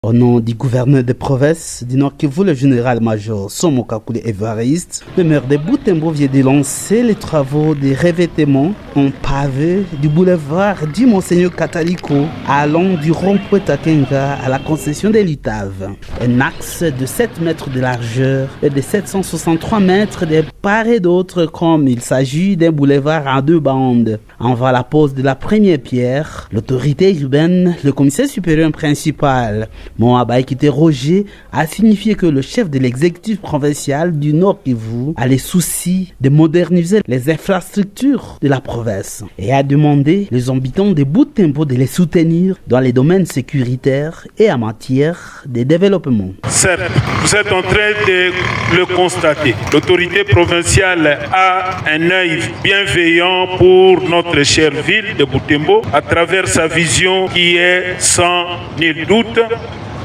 Au nom du gouverneur de province du Nord Kivu, le général-major Somo Kakule Évariste, le maire de Butembo vient de lancer les travaux de revêtement en pavé du boulevard du Monseigneur Kataliko allant du rond-point Takenga à la concession de l'Utave. Un axe de 7 mètres de largeur et de 763 mètres de part et d'autre comme il s'agit d'un boulevard en 2 bandes. Avant la pose de la première pierre, l'autorité urbaine, le commissaire supérieur principal, Moabaïkite Roger, a signifié que le chef de l'exécutif provincial du Nord Kivu a les soucis de moderniser les infrastructures de la province et a demandé les habitants de Butembo de les soutenir dans les domaines sécuritaires et en matière de développement. Certes, vous êtes en train de le constater. L'autorité provinciale a un œil bienveillant pour notre chère ville de Butembo à travers sa vision qui est sans nul doute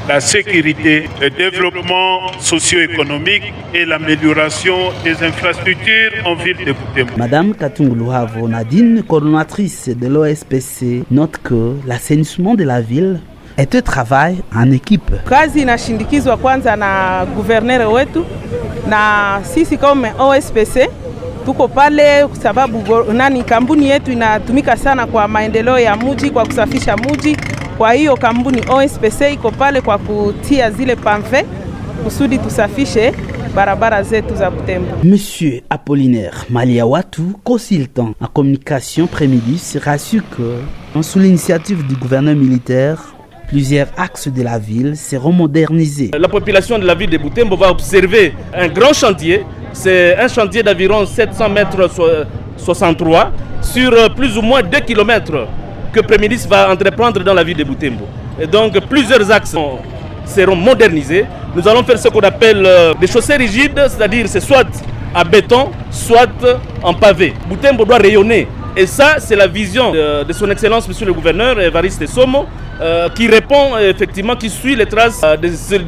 la sécurité, le développement socio-économique et l'amélioration des infrastructures en ville de Butembo. Madame Katunguluhavo Nadine, coordonnatrice de l'OSPC, note que l'assainissement de la ville est un travail en équipe. Kazi inashindikizwa kwanza na gouverneur wetu na sisi kama OSPC tuko pale kwa sababu kampuni yetu inatumika sana kwa maendeleo ya mji, kwa kusafisha mji. Kwa hiyo kampuni OSPC iko pale kwa kutia zile pamve kusudi tusafishe barabara zetu za Butembo. Monsieur Apollinaire Maliawatu, consultant en communication Prémidis, rassure que, sous l'initiative du gouverneur militaire, plusieurs axes de la ville seront modernisés. La population de la ville de Butembo va observer un grand chantier. C'est un chantier d'environ 700 mètres 63 sur plus ou moins 2 km que Prémidis va entreprendre dans la ville de Butembo. Et donc plusieurs axes seront modernisés. Nous allons faire ce qu'on appelle des chaussées rigides, c'est-à-dire c'est soit à béton, soit en pavé. Butembo doit rayonner. Et ça, c'est la vision de son Excellence, Monsieur le Gouverneur Évariste Somo, qui répond effectivement, qui suit les traces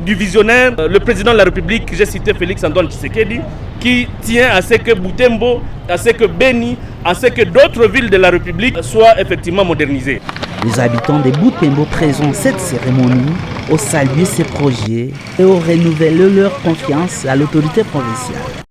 du visionnaire, le président de la République, j'ai cité Félix Antoine Tshisekedi, qui tient à ce que Butembo, à ce que Beni, à ce que d'autres villes de la République soient effectivement modernisées. Les habitants de Butembo présents cette cérémonie ont salué ces projets et ont renouvelé leur confiance à l'autorité provinciale.